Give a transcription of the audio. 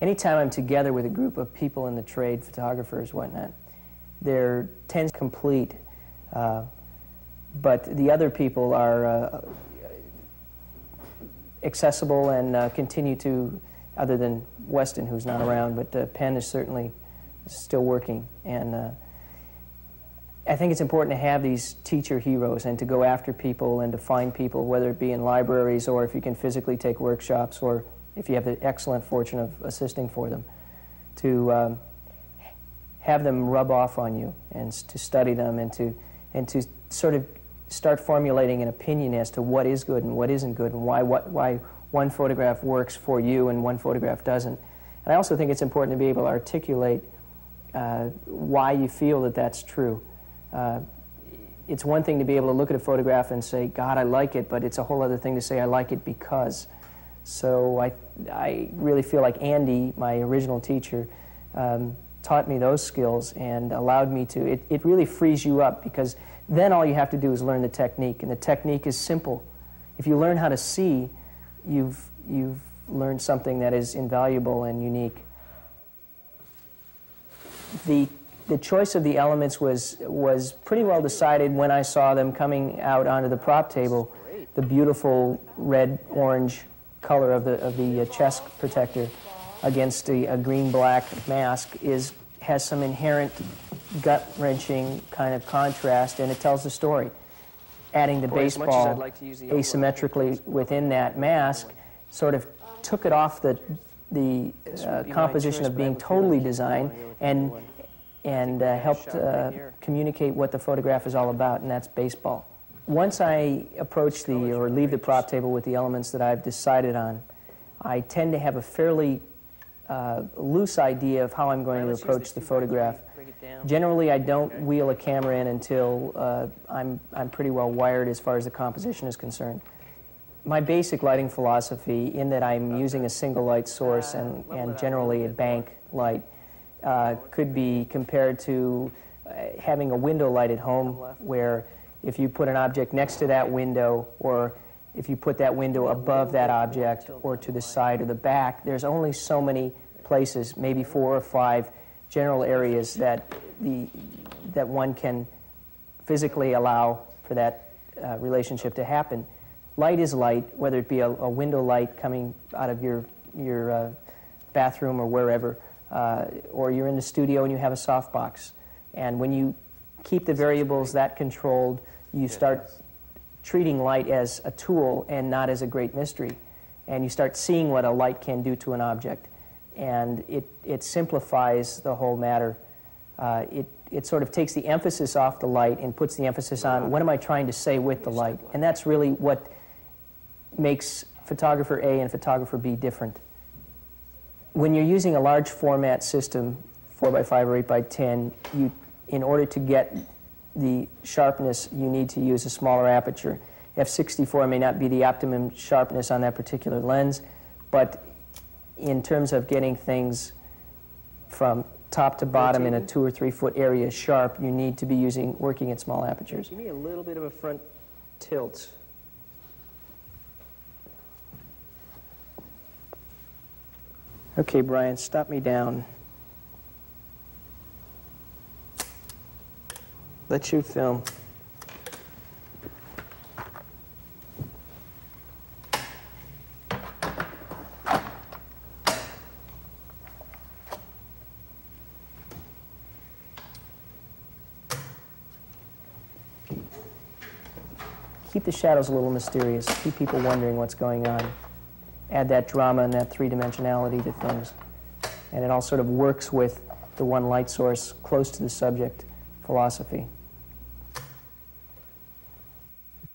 anytime I'm together with a group of people in the trade, photographers, whatnot, they're tends complete, but the other people are accessible and continue to, other than Weston, who's not around, but Penn is certainly still working. And I think it's important to have these teacher heroes and to go after people and to find people, whether it be in libraries or if you can physically take workshops or if you have the excellent fortune of assisting for them, to have them rub off on you and to study them and to sort of start formulating an opinion as to what is good and what isn't good and why one photograph works for you and one photograph doesn't. And I also think it's important to be able to articulate why you feel that that's true. It's one thing to be able to look at a photograph and say, God, I like it, but it's a whole other thing to say, I like it because. So I really feel like Andy, my original teacher, taught me those skills and allowed me to, it really frees you up, because then all you have to do is learn the technique, and the technique is simple. If you learn how to see, you've learned something that is invaluable and unique. The choice of the elements was pretty well decided when I saw them coming out onto the prop table. The beautiful red-orange color of the chest protector against a green-black mask has some inherent gut-wrenching kind of contrast, and it tells the story. Adding the baseball asymmetrically within that mask sort of took it off the composition of being totally designed and helped communicate what the photograph is all about, and that's baseball. Once I approach or leave the prop table with the elements that I've decided on, I tend to have a fairly loose idea of how I'm going to approach the photograph. Generally, I don't wheel a camera in until I'm pretty well wired as far as the composition is concerned. My basic lighting philosophy, in that I'm using a single light source and generally a bank light, could be compared to having a window light at home, where if you put an object next to that window, or if you put that window above that object or to the side or the back, there's only so many places, maybe 4 or 5 general areas that one can physically allow for that relationship to happen. Light is light, whether it be a window light coming out of your bathroom or wherever, or you're in the studio and you have a softbox. And when you keep the variables that controlled, you start treating light as a tool and not as a great mystery. And you start seeing what a light can do to an object. And it simplifies the whole matter. It sort of takes the emphasis off the light and puts the emphasis on what am I trying to say with the light. And that's really what makes photographer A and photographer B different. When you're using a large format system, 4x5 or 8x10, in order to get the sharpness, you need to use a smaller aperture. F64 may not be the optimum sharpness on that particular lens, but in terms of getting things from top to bottom in a 2 or 3 foot area sharp, you need to be working at small apertures. Give me a little bit of a front tilt. Okay, Brian, stop me down. Let's shoot film. Keep the shadows a little mysterious. Keep people wondering what's going on. Add that drama and that three-dimensionality to things. And it all sort of works with the one light source close to the subject philosophy.